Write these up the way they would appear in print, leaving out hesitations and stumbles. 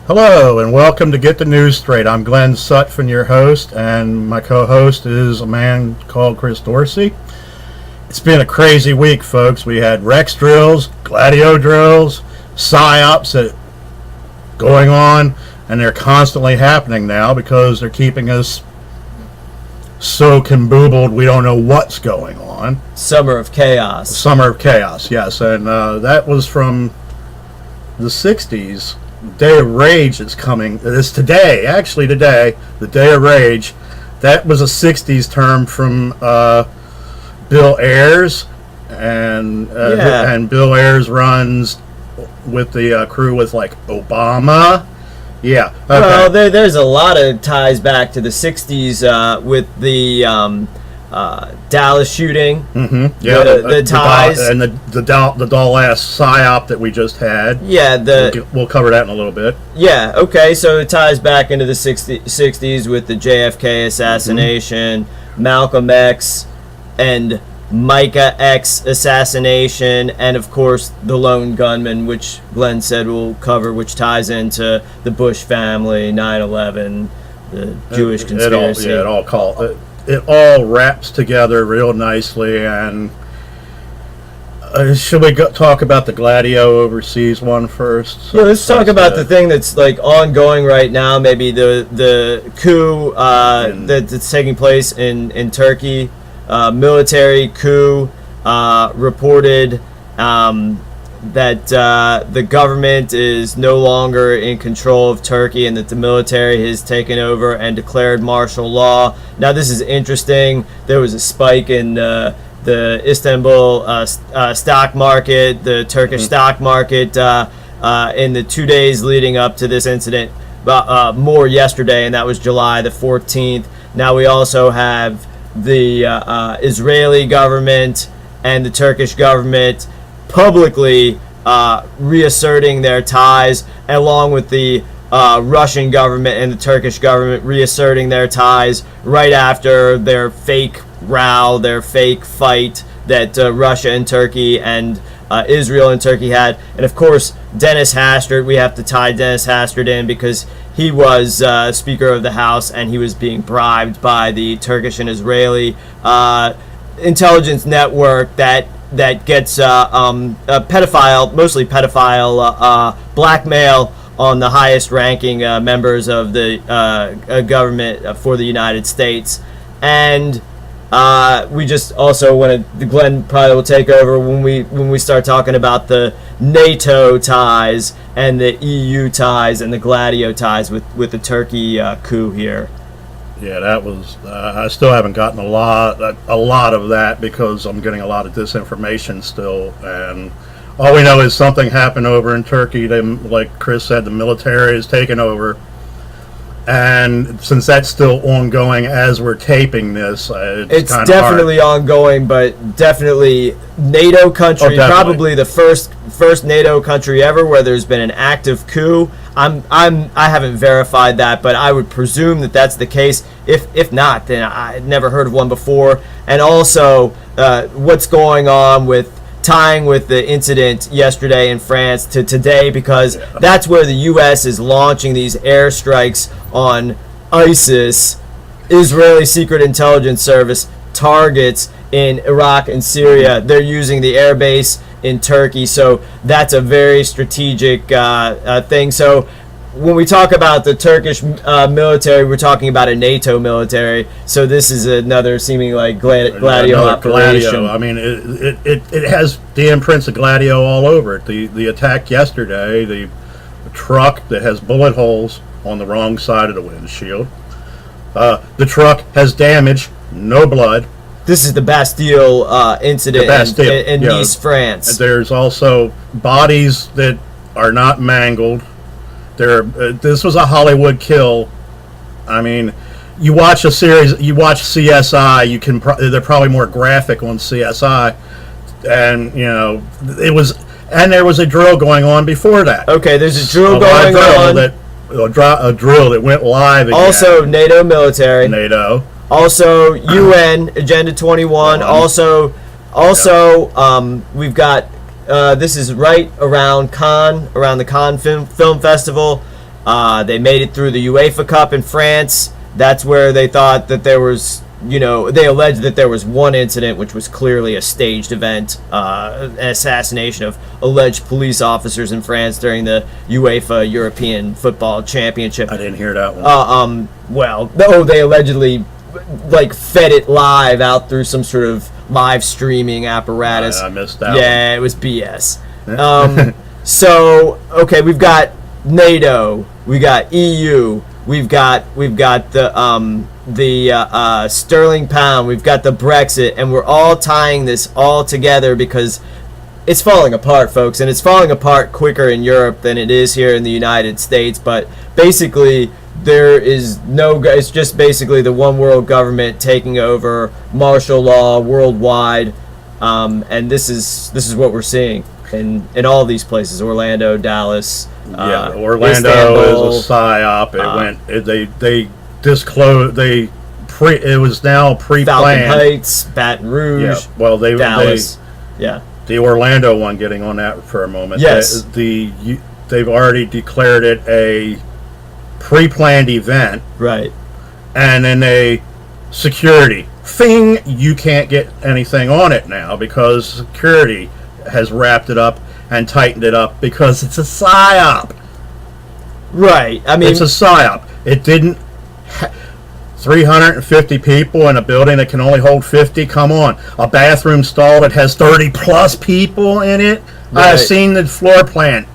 Hello and welcome to Get the News Straight. I'm Glenn Sutphin, your host, and my co-host is a man called Chris Dorsey. It's been a crazy week, folks. We had Rex drills, GLADIO drills, PSYOPs that going on, and they're constantly happening now because they're keeping us so kamboobled we don't know what's going on. Summer of Chaos. Summer of Chaos, yes. And that was from the 60s. Day of Rage is coming. It's today, actually today, the Day of Rage. That was a 60s term from Bill Ayers, and Bill Ayers runs with the crew with like Obama. Yeah. Okay. Well, there's a lot of ties back to the 60s with the Dallas shooting. Mm-hmm. Yeah, the ties and the doll ass PSYOP that we just had. Yeah, we'll cover that in a little bit. Yeah. Okay. So it ties back into the 60s with the JFK assassination, Malcolm X, and Micah X assassination, and of course the lone gunman, which Glenn said we'll cover, which ties into the Bush family, 9/11, the Jewish conspiracy. It all wraps together real nicely. And should we talk about the GLADIO overseas one first? Yeah, let's talk about the thing that's like ongoing right now. Maybe the coup that's taking place in Turkey. Military coup reported that the government is no longer in control of Turkey and that the military has taken over and declared martial law. Now, this is interesting. There was a spike in the Istanbul stock market, the Turkish stock market, in the 2 days leading up to this incident, more yesterday, and that was July the 14th. Now we also have the Israeli government and the Turkish government publicly reasserting their ties, along with the Russian government and the Turkish government reasserting their ties right after their fake row, their fake fight that Russia and Turkey and Israel and Turkey had. And of course, Dennis Hastert, we have to tie Dennis Hastert in because he was Speaker of the House and he was being bribed by the Turkish and Israeli intelligence network that gets mostly pedophile blackmail on the highest ranking members of the government for the United States. And we just also want to, Glenn probably will take over when we start talking about the NATO ties and the EU ties and the GLADIO ties with the Turkey coup here. Yeah, that was. I still haven't gotten a lot of that because I'm getting a lot of disinformation still, and all we know is something happened over in Turkey. They, like Chris said, the military is taking over, and since that's still ongoing as we're taping this, it's definitely ongoing, but definitely NATO country, probably the first NATO country ever where there's been an active coup. I haven't verified that, but I would presume that that's the case. If not, then I'd never heard of one before. And also, what's going on with tying with the incident yesterday in France to today, because that's where the U.S. is launching these airstrikes on ISIS, Israeli Secret Intelligence Service targets in Iraq and Syria. They're using the air base in Turkey, so that's a very strategic thing. So when we talk about the Turkish military, we're talking about a NATO military. So this is another seeming like GLADIO operation. GLADIO. I mean, it has the imprints of GLADIO all over it. The attack yesterday, the truck that has bullet holes on the wrong side of the windshield. The truck has damage, no blood. This is the Bastille incident in Nice, France. There's also bodies that are not mangled. This was a Hollywood kill. I mean, you watch a series, you watch CSI. They're probably more graphic on CSI, and it was. And there was a drill going on before that. Okay, there's a drill going on. A drill that went live again. Also, NATO military. NATO. Also, UN Agenda 21. Also, we've got. This is right around Cannes, around the Cannes Film Festival. They made it through the UEFA Cup in France. That's where they thought that there was, they alleged that there was one incident which was clearly a staged event, an assassination of alleged police officers in France during the UEFA European Football Championship. I didn't hear that one. They allegedly fed it live out through some sort of live streaming apparatus. I missed that. Yeah, it was BS. So okay, we've got NATO, we got EU, we've got the sterling pound, we've got the Brexit, and we're all tying this all together because it's falling apart, folks, and it's falling apart quicker in Europe than it is here in the United States. But basically, it's just basically the one world government taking over martial law worldwide, and this is what we're seeing in all these places: Orlando, Dallas. Orlando Istanbul. is a psyop. They disclosed. It was now pre-planned. Falcon Heights, Baton Rouge. Yeah. Well, Dallas. The Orlando one, getting on that for a moment. Yes. They've already declared it a pre-planned event. Right. And then security thing, you can't get anything on it now because security has wrapped it up and tightened it up because it's a psyop. Right. I mean, it's a psyop. It didn't. 350 people in a building that can only hold 50. Come on, a bathroom stall that has 30 plus people in it. Right. I've seen the floor plan.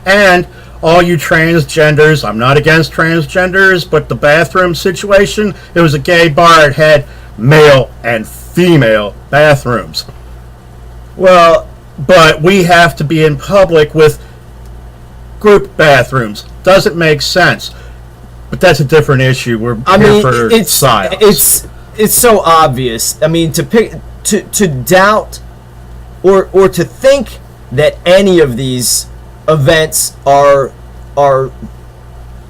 And all you transgenders, I'm not against transgenders, but the bathroom situation, it was a gay bar. It had male and female bathrooms. Well, but we have to be in public with group bathrooms. Doesn't make sense. But that's a different issue. We're here for psyops. It's so obvious. I mean, to doubt or to think that any of these events are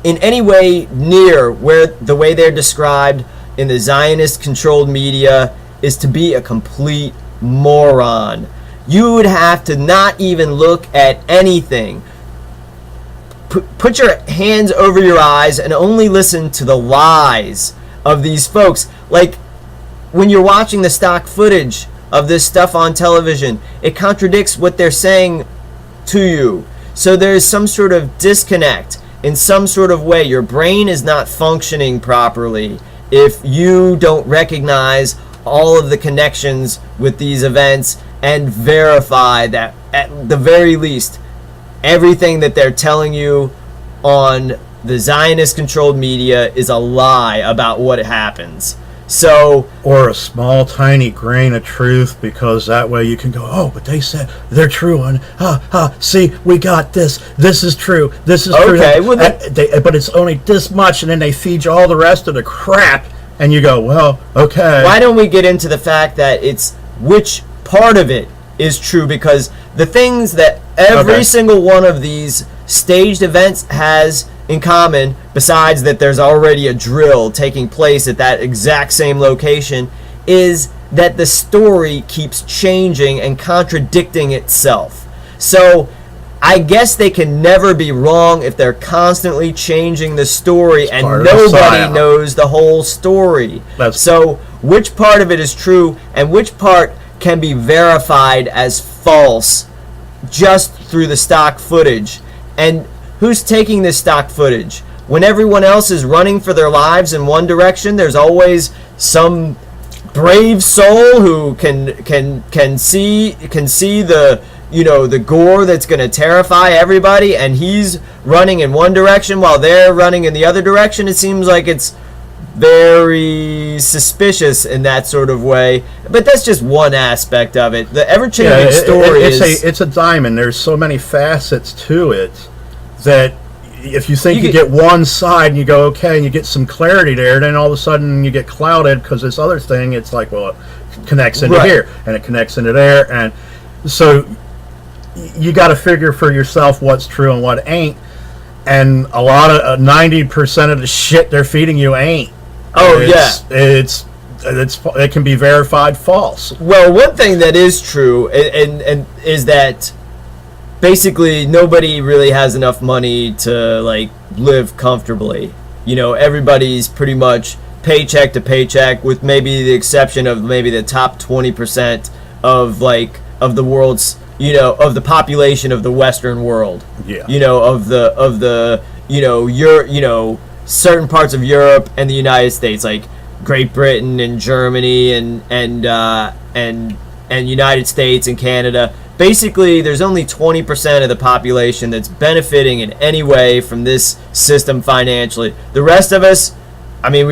in any way near where the way they're described in the Zionist-controlled media is to be a complete moron. You would have to not even look at anything. Put your hands over your eyes and only listen to the lies of these folks. Like, when you're watching the stock footage of this stuff on television, it contradicts what they're saying to you. So there's some sort of disconnect in some sort of way. Your brain is not functioning properly if you don't recognize all of the connections with these events and verify that, at the very least, everything that they're telling you on the Zionist-controlled media is a lie about what happens. So, or a small, tiny grain of truth, because that way you can go, oh, but they said they're true, and see, we got this. This is true. This is true. Okay, well, but it's only this much, and then they feed you all the rest of the crap, and you go, well, okay. Why don't we get into the fact that it's which part of it is true? Because the things that every single one of these staged events has in common, besides that there's already a drill taking place at that exact same location, is that the story keeps changing and contradicting itself. So I guess they can never be wrong if they're constantly changing the story, and nobody knows the whole story. So which part of it is true and which part can be verified as false just through the stock footage? And who's taking this stock footage? When everyone else is running for their lives in one direction, there's always some brave soul who can see the the gore that's going to terrify everybody, and he's running in one direction while they're running in the other direction. It seems like it's very suspicious in that sort of way, but that's just one aspect of it. The ever-changing story it's a diamond. There's so many facets to it that if you think you get one side and you go okay and you get some clarity there, then all of a sudden you get clouded because this other thing, it's like, well, it connects into here and it connects into there, and so you got to figure for yourself what's true and what ain't. And a lot of 90% of the shit they're feeding you ain't. It can be verified false. Well, one thing that is true and is that basically nobody really has enough money to live comfortably. You know, everybody's pretty much paycheck to paycheck, with maybe the exception of maybe the top 20% of the world's, you know, of the population of the Western world. Yeah. You know, of the certain parts of Europe and the United States, like Great Britain and Germany and United States and Canada. Basically, there's only 20% of the population that's benefiting in any way from this system financially. The rest of us, I mean,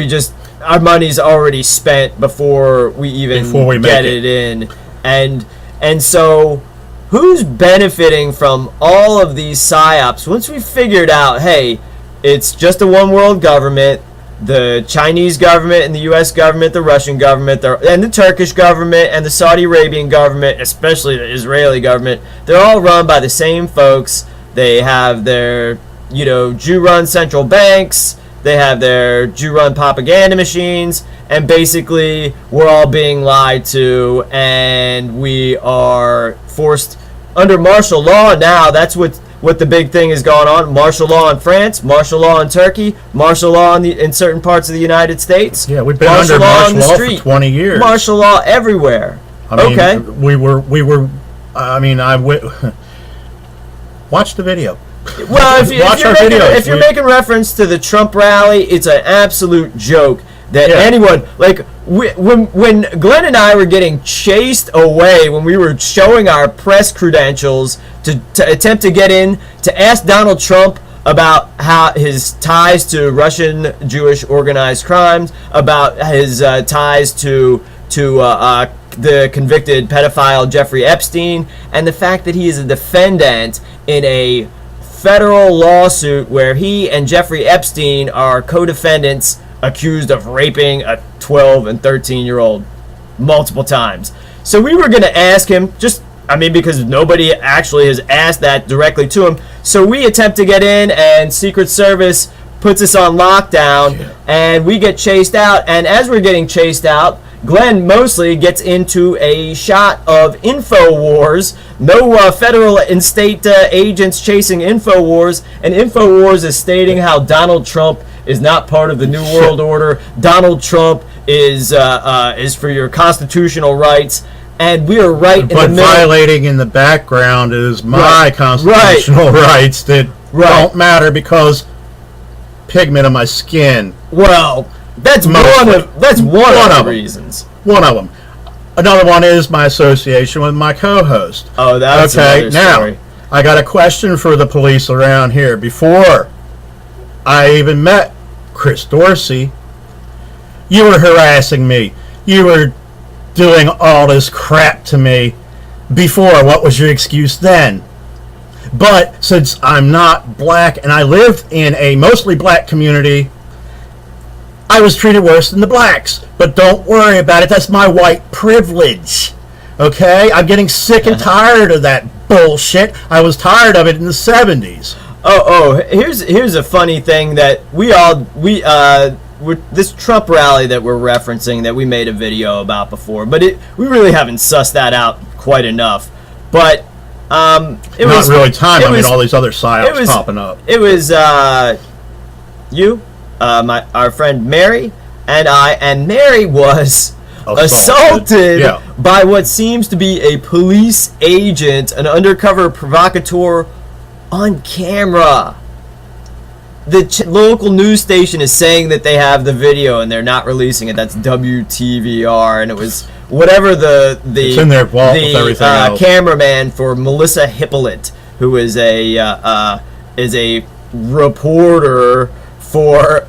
our money's already spent before we get it in. And so who's benefiting from all of these psyops? Once we figured out, hey, it's just a one world government, the Chinese government and the U.S. government, the Russian government, and the Turkish government and the Saudi Arabian government, especially the Israeli government, they're all run by the same folks. They have their, you know, Jew-run central banks. They have their Jew-run propaganda machines. And basically, we're all being lied to, and we are forced under martial law now. That's what the big thing is going on. Martial law in France, martial law in Turkey, martial law in certain parts of the United States. Yeah, we've been under martial law for 20 years. Martial law everywhere. I mean, we were. I mean, watch the video. Well, if you're making reference to the Trump rally, it's an absolute joke that anyone, like, when Glenn and I were getting chased away, when we were showing our press credentials to attempt to get in to ask Donald Trump about how his ties to Russian Jewish organized crimes, about his ties to the convicted pedophile Jeffrey Epstein, and the fact that he is a defendant in a federal lawsuit where he and Jeffrey Epstein are co-defendants accused of raping a 12 and 13-year-old multiple times. So we were going to ask him, because nobody actually has asked that directly to him. So we attempt to get in, and Secret Service puts us on lockdown, and we get chased out. And as we're getting chased out, Glenn mostly gets into a shot of InfoWars. No federal and state agents chasing InfoWars, and InfoWars is stating how Donald Trump is not part of the New World Order. Donald Trump is for your constitutional rights, and we are right in the middle. But violating in the background is my constitutional rights that don't matter because pigment of my skin. Well, that's one of the reasons. One of them. Another one is my association with my co-host. Oh, that's another story. Now, I got a question for the police around here. Before I even met Chris Dorsey, you were harassing me. You were doing all this crap to me before. What was your excuse then? But since I'm not black and I lived in a mostly black community, I was treated worse than the blacks. But don't worry about it. That's my white privilege. Okay? I'm getting sick and tired of that bullshit. I was tired of it in the 70s. Here's a funny thing that this Trump rally that we're referencing that we made a video about before, but we really haven't sussed that out quite enough. But all these other psyops popping up. It was our friend Mary and Mary was assaulted by what seems to be a police agent, an undercover provocateur on camera. The local news station is saying that they have the video and they're not releasing it. That's WTVR, and it was whatever it's in their vault with everything else. Cameraman for Melissa Hippolyte, who is a reporter for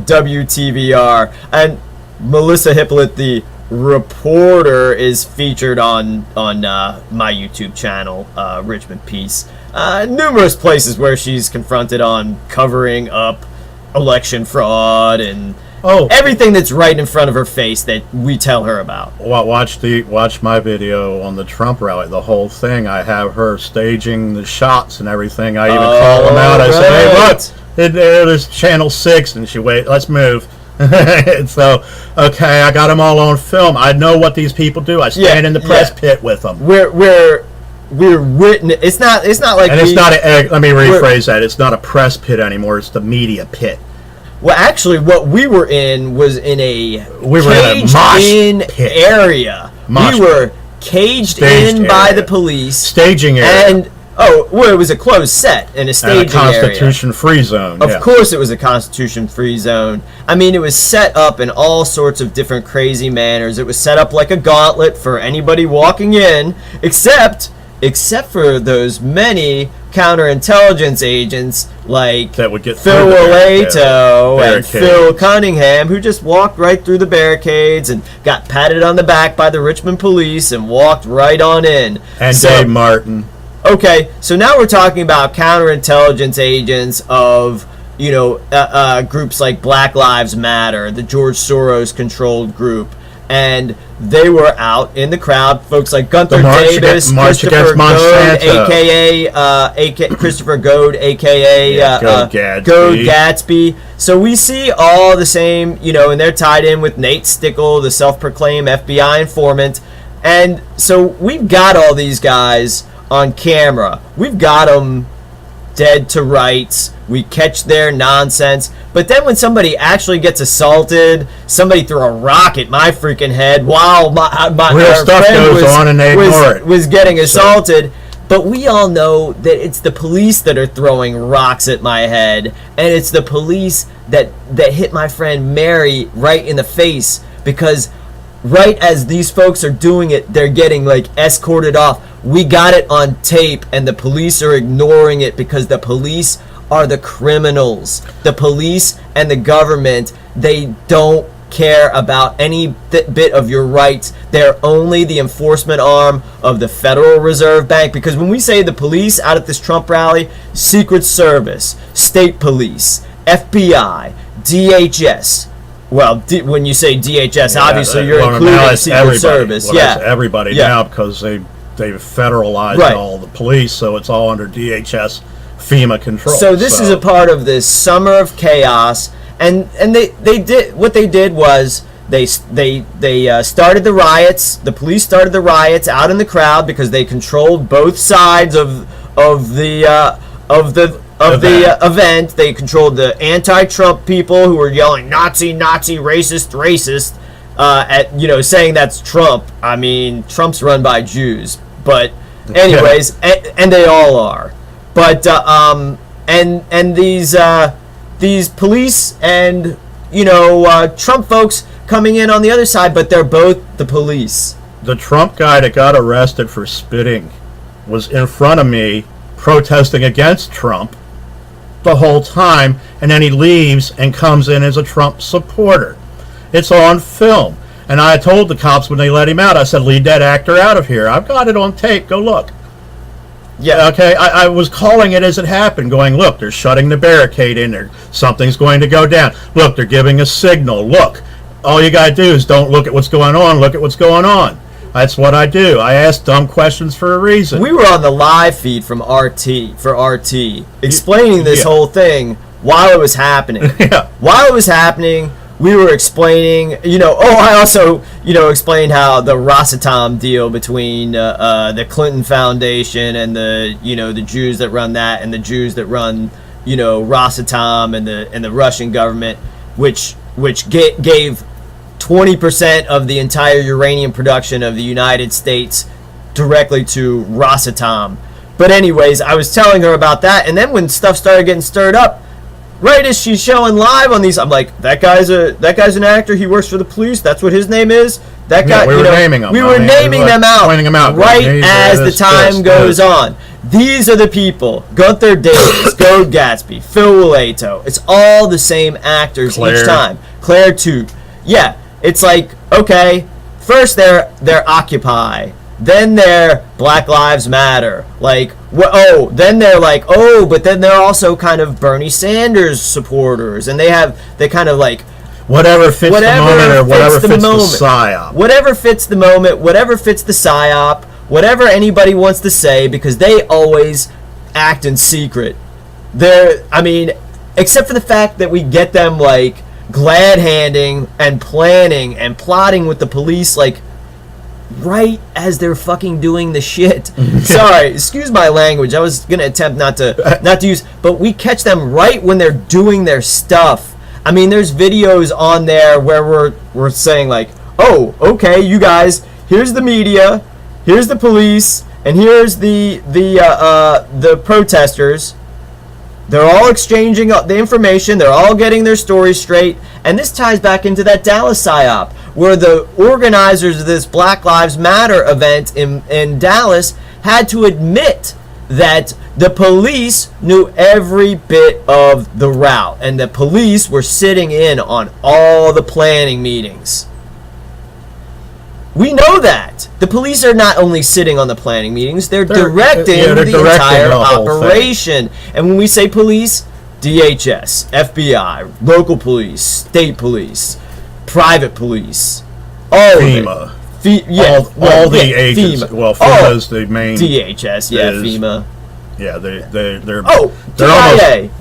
WTVR, and Melissa Hippolyte, the reporter, is featured on my YouTube channel, Richmond Peace. Numerous places where she's confronted on covering up election fraud and everything that's right in front of her face that we tell her about. Watch my video on the Trump rally, the whole thing. I have her staging the shots and everything. I even call them out. I say, "Hey, look, there's Channel 6," and she let's move. So, okay, I got them all on film. I know what these people do. I stand in the press pit with them. we're witness. It's not like and it's not. Let me rephrase that. It's not a press pit anymore. It's the media pit. Well, actually, what we were in was in a caged-in area. We were caged in by the police. Staging area. And, it was a closed set in a staging area. And a Constitution-free zone. Of course it was a Constitution-free zone. I mean, it was set up in all sorts of different crazy manners. It was set up like a gauntlet for anybody walking in, except for those many counterintelligence agents like that would get Phil Waleto and Phil Cunningham, who just walked right through the barricades and got patted on the back by the Richmond police and walked right on in. And Dave Martin. Okay, so now we're talking about counterintelligence agents of, groups like Black Lives Matter, the George Soros-controlled group, and they were out in the crowd. Folks like Gunther Davis, Christopher Goad, aka Christopher Goad, aka Goad Gatsby. So we see all the same, and they're tied in with Nate Stickle, the self-proclaimed FBI informant. And so we've got all these guys on camera. We've got them dead to rights. We catch their nonsense. But then when somebody actually gets assaulted, somebody threw a rock at my freaking head while my real stuff goes on and they ignore it. Was getting assaulted. But we all know that it's the police that are throwing rocks at my head, and it's the police that hit my friend Mary right in the face, because right as these folks are doing it, they're getting escorted off. We got it on tape, and the police are ignoring it because the police are the criminals. The police and the government, they don't care about any bit of your rights. They're only the enforcement arm of the Federal Reserve Bank. Because when we say the police out at this Trump rally, Secret Service, State Police, FBI, DHS. Well, when you say DHS, obviously you're including Secret Service. It's everybody now, because they've federalized all the police, so it's all under DHS, FEMA control. So this is a part of this summer of chaos, and they did what they did was they started the riots. The police started the riots out in the crowd because they controlled both sides of the event. They controlled the anti-Trump people who were yelling Nazi, Nazi, racist, at saying that's Trump. I mean, Trump's run by Jews, but anyways, and they all are. But and these police and Trump folks coming in on the other side, but they're both the police. The Trump guy that got arrested for spitting was in front of me protesting against Trump the whole time, and then he leaves and comes in as a Trump supporter. It's on film. And I told the cops when they let him out, I said, lead that actor out of here. I've got it on tape. Go look. Yeah. Okay. I was calling it as it happened, going, look, they're shutting the barricade in there. Something's going to go down. Look, they're giving a signal. Look. All you got to do is don't look at what's going on. Look at what's going on. That's what I do. I ask dumb questions for a reason. We were on the live feed from RT, explaining this whole thing while it was happening. While it was happening, we were explaining, I also, explained how the Rosatom deal between the Clinton Foundation and the Jews that run that, and the Jews that run, Rosatom and the Russian government, which gave 20% of the entire uranium production of the United States directly to Rosatom. But anyways, I was telling her about that, and then when stuff started getting stirred up, right as she's showing live on these, I'm like, that guy's an actor. He works for the police. That's what his name is. That guy. We were naming them. We were naming them out. Pointing them out. Right as the time goes on. These are the people: Gunther Davis, Goad Gatsby, Phil Waleto. It's all the same actors each time. Claire Toot. Yeah, it's like, okay, first they're Occupy. Then they're Black Lives Matter. Then they're like, but then they're also kind of Bernie Sanders supporters, and they kind of like whatever fits the moment, or whatever fits the psyop. Whatever fits the moment, whatever fits the psyop, whatever anybody wants to say, because they always act in secret. Except for the fact that we get them glad handing and planning and plotting with the police right as they're fucking doing the shit. Sorry, excuse my language. I was gonna attempt not to use, but we catch them right when they're doing their stuff. I mean, there's videos on there where we're saying like, oh, okay, you guys, here's the media, here's the police, and here's the protesters. They're all exchanging the information. They're all getting their stories straight. And this ties back into that Dallas psyop, where the organizers of this Black Lives Matter event in Dallas had to admit that the police knew every bit of the route. And the police were sitting in on all the planning meetings. We know that. The police are not only sitting on the planning meetings, they're directing the entire operation. And when we say police, DHS, FBI, local police, state police, private police, all FEMA. of it. All the agents. FEMA. Well, FEMA's the main. DHS, FEMA. Yeah, they're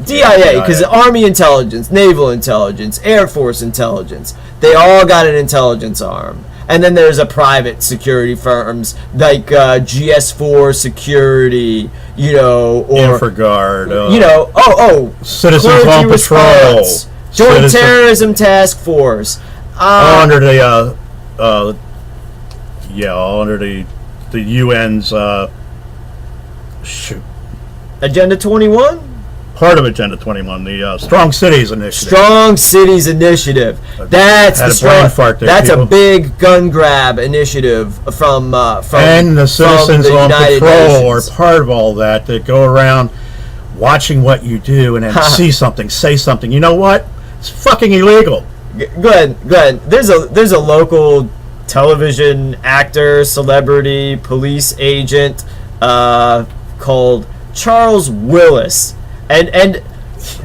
DIA, because Army intelligence, Naval intelligence, Air Force intelligence, they all got an intelligence arm. And then there's a private security firms like GS4 Security, or InfraGard, Citizens on Patrol, Joint Terrorism Task Force, all under the UN's Agenda 21. Part of Agenda 21, the Strong Cities Initiative. Strong Cities Initiative. That's the strong. That's a big gun grab initiative from and the Citizens on Patrol are part of all that. That go around watching what you do and then see something, say something. You know what? It's fucking illegal. Go ahead. There's a local television actor, celebrity, police agent called Charles Willis. And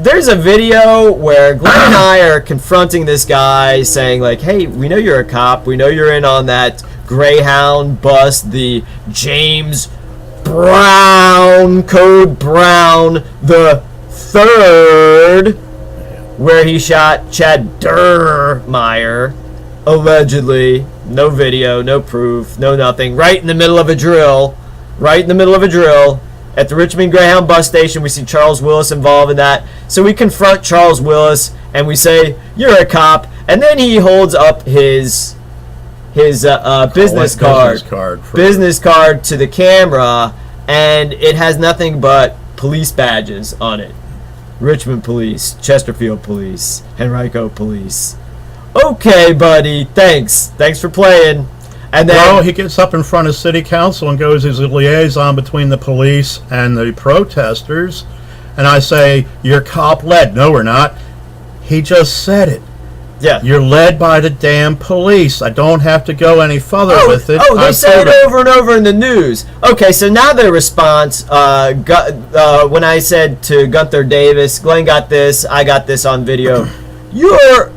there's a video where Glenn and I are confronting this guy saying like, hey, we know you're a cop. We know you're in on that Greyhound bust, the James Brown, Code Brown the Third, where he shot Chad Durmeyer, allegedly. No video, no proof, no nothing. Right in the middle of a drill. At the Richmond Greyhound bus station, we see Charles Willis involved in that. So we confront Charles Willis and we say, "You're a cop." And then he holds up his business card to the camera, and it has nothing but police badges on it. Richmond Police, Chesterfield Police, Henrico Police. Okay, buddy. Thanks for playing. And then he gets up in front of city council and goes as a liaison between the police and the protesters. And I say, "You're cop led." No, we're not. He just said it. Yeah. You're led by the damn police. I don't have to go any further with it. They said it over and over in the news. Okay, so now their response, when I said to Gunther Davis, Glenn got this, I got this on video. You're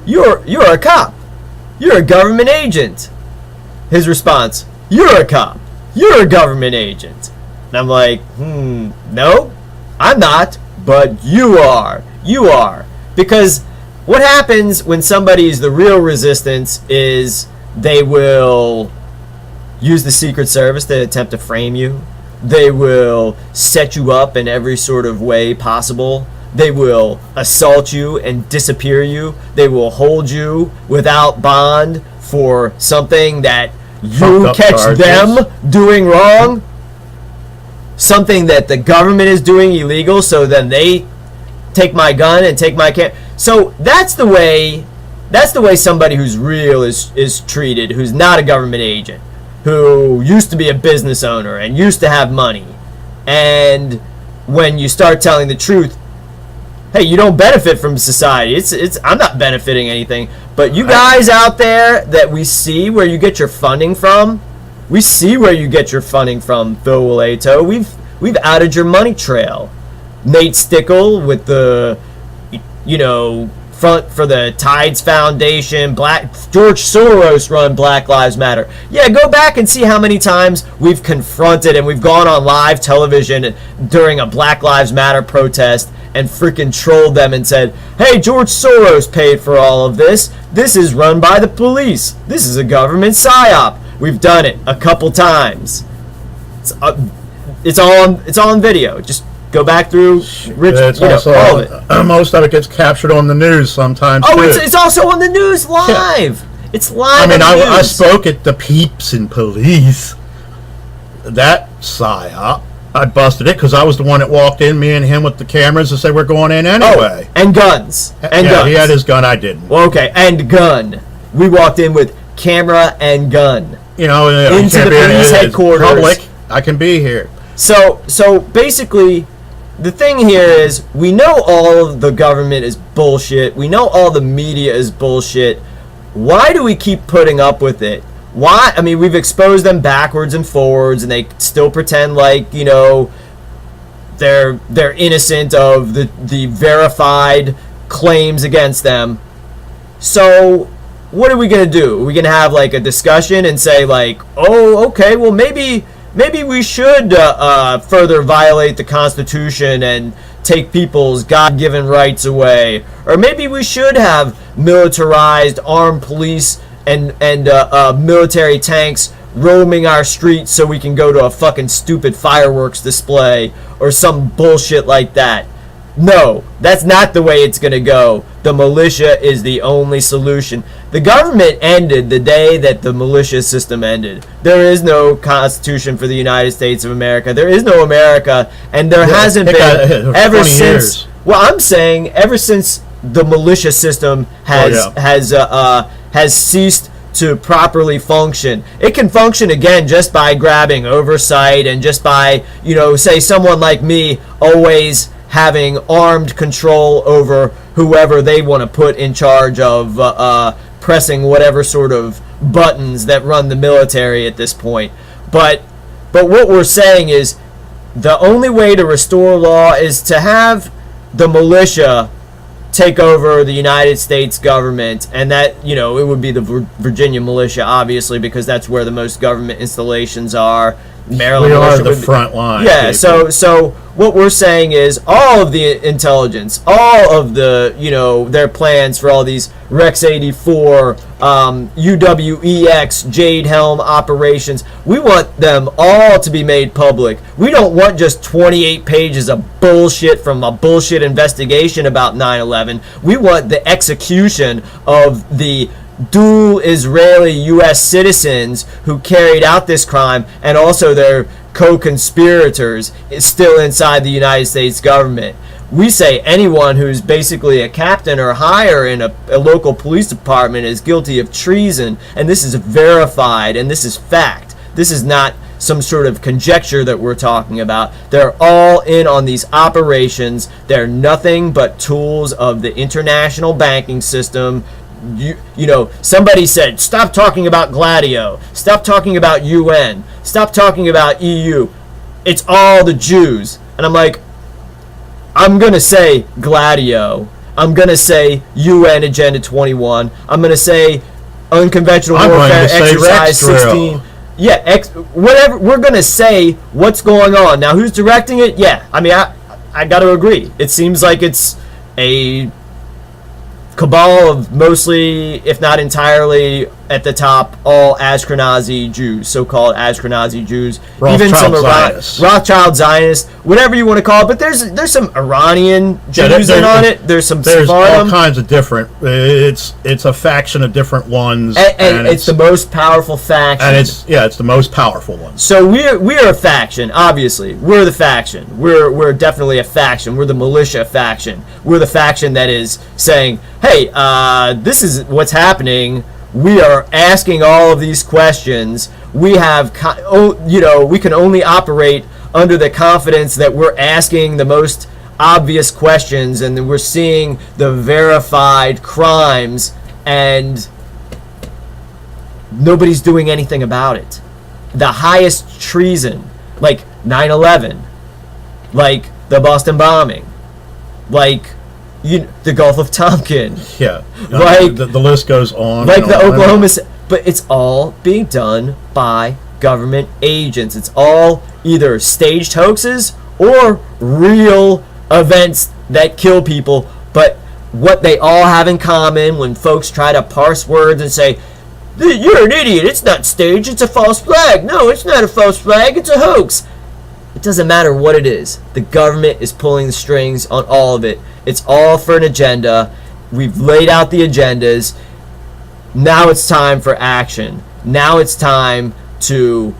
a cop. You're a government agent. His response, "You're a cop. You're a government agent." And I'm like, no, I'm not, but you are. You are. Because what happens when somebody's the real resistance is they will use the Secret Service to attempt to frame you. They will set you up in every sort of way possible. They will assault you and disappear you. They will hold you without bond for something that you catch them doing wrong. Something that the government is doing illegal, so then they take my gun and take my camp. So that's the way somebody who's real is treated, who's not a government agent, who used to be a business owner and used to have money. And when you start telling the truth, hey, you don't benefit from society. I'm not benefiting anything. But you guys out there that we see where you get your funding from, we see where you get your funding from, Phil Wilato. We've outed your money trail. Nate Stickle with the, front for the Tides Foundation, George Soros run Black Lives Matter. Yeah, go back and see how many times we've confronted and we've gone on live television during a Black Lives Matter protest and freaking trolled them and said, hey, George Soros paid for all of this. This is run by the police. This is a government psyop. We've done it a couple times. It's all on video. Just go back through It's also, all of it. Most of it gets captured on the news sometimes. Oh, too. it's also on the news live. Yeah. It's live. I mean, on the news. I spoke at the Peeps and Police. That psyop, I busted it because I was the one that walked in, me and him with the cameras, and said we're going in anyway. Oh, and guns. And yeah, guns. he had his gun. I didn't. Well, okay, and gun. We walked in with camera and gun. You know, into the police headquarters. Public. I can be here. So basically, the thing here is, we know all of the government is bullshit. We know all the media is bullshit. Why do we keep putting up with it? Why? I mean, we've exposed them backwards and forwards, and they still pretend like, you know, they're innocent of the verified claims against them. So what are we gonna do? Are we gonna have like a discussion and say like, oh, okay, well maybe we should further violate the Constitution and take people's God-given rights away, or maybe we should have militarized armed police and military tanks roaming our streets so we can go to a fucking stupid fireworks display or some bullshit like that. No, that's not the way it's gonna go. The militia is the only solution. The government ended the day that the militia system ended. There is no Constitution for the United States of America. There is no America, and there hasn't been ever since. Years. Well, I'm saying ever since the militia system has ceased to properly function. It can function again just by grabbing oversight and just by, you know, say someone like me always having armed control over whoever they want to put in charge of pressing whatever sort of buttons that run the military at this point. But what we're saying is the only way to restore law is to have the militia take over the United States government, and that, you know, it would be the Virginia militia, obviously, because that's where the most government installations are. Maryland we militia are the front line. Yeah, people. so what we're saying is all of the intelligence, all of the, you know, their plans for all these Rex 84, UWEX, Jade Helm operations, we want them all to be made public. We don't want just 28 pages of bullshit from a bullshit investigation about 9/11. We want the execution of the dual Israeli U.S. citizens who carried out this crime, and also their co-conspirators still inside the United States government. We say anyone who's basically a captain or higher in a local police department is guilty of treason, and this is verified, and this is fact. This is not some sort of conjecture that we're talking about. They're all in on these operations. They're nothing but tools of the international banking system. You know, somebody said, stop talking about GLADIO, stop talking about UN, stop talking about EU. It's all the Jews. And I'm like, I'm going to say GLADIO. I'm going to say UN Agenda 21. I'm going to say unconventional warfare exercise 16. Yeah, whatever. We're going to say what's going on. Now, who's directing it? Yeah, I mean, I got to agree. It seems like it's a cabal of mostly, if not entirely, at the top, all Ashkenazi Jews, so-called Ashkenazi Jews, even some Rothschild Zionists, whatever you want to call it. But there's some Iranian Jews in on it. There's some Sephardim. All kinds of different. It's a faction of different ones, and it's the most powerful faction. And it's the most powerful one. So we're a faction. Obviously, we're the faction. We're definitely a faction. We're the militia faction. We're the faction that is saying, hey, this is what's happening. We are asking all of these questions. We have, we can only operate under the confidence that we're asking the most obvious questions, and we're seeing the verified crimes, and nobody's doing anything about it. The highest treason, like 9/11, like the Boston bombing, like the Gulf of Tonkin. Yeah. Like the list goes on. Like the on Oklahoma, but it's all being done by government agents. It's all either staged hoaxes or real events that kill people. But what they all have in common, when folks try to parse words and say, you're an idiot, it's not staged, it's a false flag. No, it's not a false flag, it's a hoax. It doesn't matter what it is. The government is pulling the strings on all of it. It's all for an agenda. We've laid out the agendas. Now it's time for action. Now it's time to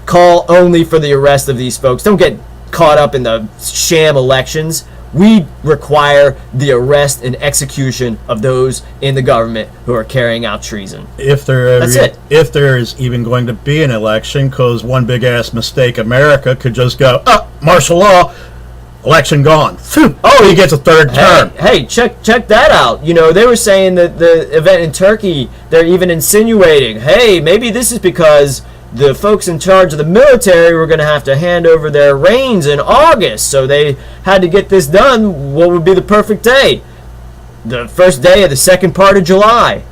call only for the arrest of these folks. Don't get caught up in the sham elections. We require the arrest and execution of those in the government who are carrying out treason. If there is even going to be an election, because one big ass mistake, America could just go, martial law, election gone. Oh, he gets a third term. Hey, check that out. You know, they were saying that the event in Turkey, they're even insinuating, hey, maybe this is because the folks in charge of the military were going to have to hand over their reins in August, so they had to get this done. What would be the perfect day? The first day of the second part of July.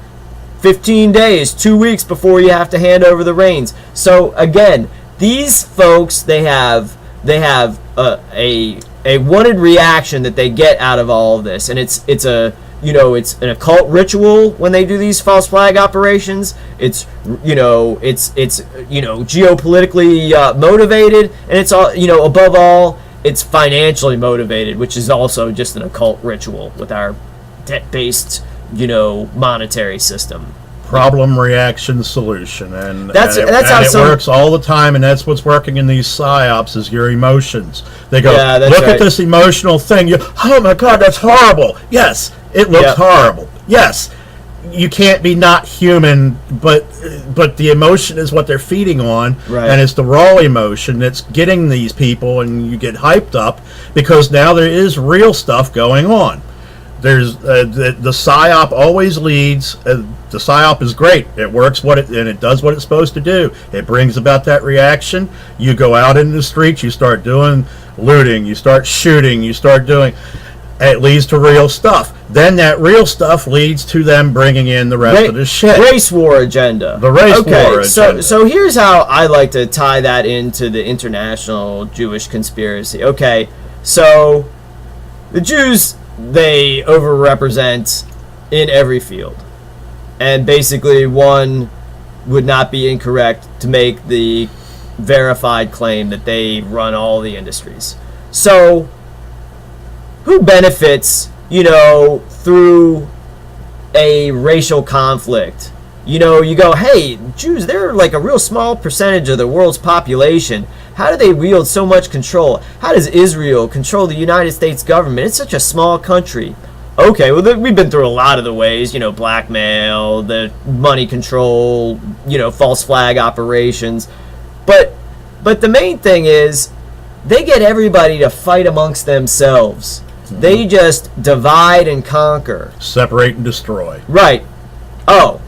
15 days, 2 weeks before you have to hand over the reins. So again, these folks, they have a wanted reaction that they get out of all of this, and it's an occult ritual when they do these false flag operations. It's geopolitically motivated, and it's all, above all, it's financially motivated, which is also just an occult ritual with our debt-based, monetary system. Problem, reaction, solution, and it it works all the time, and that's what's working in these psyops is your emotions. They go, look at this emotional thing. Oh my God, that's horrible. Yes, it looks horrible. Yes, you can't be not human, but the emotion is what they're feeding on, and it's the raw emotion that's getting these people, and you get hyped up because now there is real stuff going on. There's the psyop always leads. The psyop is great. It works and it does what it's supposed to do. It brings about that reaction. You go out in the streets, you start doing looting, you start shooting, you start doing. It leads to real stuff. Then that real stuff leads to them bringing in the rest of the shit. Race war agenda. The race war agenda. So here's how I like to tie that into the international Jewish conspiracy. Okay, so the Jews, they overrepresent in every field. And basically, one would not be incorrect to make the verified claim that they run all the industries. So, who benefits, through a racial conflict? You go, hey, Jews, they're like a real small percentage of the world's population. How do they wield so much control? How does Israel control the United States government? It's such a small country. Okay, well, we've been through a lot of the ways, blackmail, the money control, false flag operations. But the main thing is they get everybody to fight amongst themselves. Mm-hmm. They just divide and conquer. Separate and destroy. Right. Oh,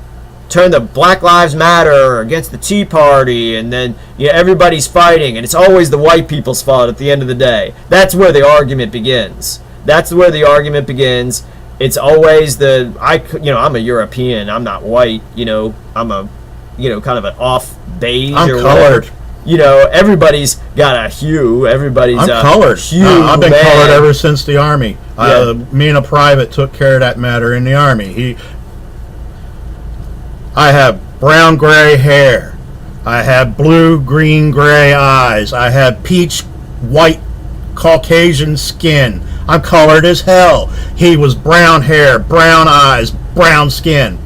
turn the Black Lives Matter against the Tea Party, and then everybody's fighting, and it's always the white people's fault at the end of the day. That's where the argument begins. It's always I'm a European. I'm not white. I'm a kind of an off beige. I'm or colored. Whatever. Everybody's got a hue. Everybody's I'm colored. Hue. I've been man. colored ever since the Army. Me and a private took care of that matter in the Army. I have brown gray hair. I have blue, green, gray eyes. I have peach, white, Caucasian skin. I'm colored as hell. He was brown hair, brown eyes, brown skin.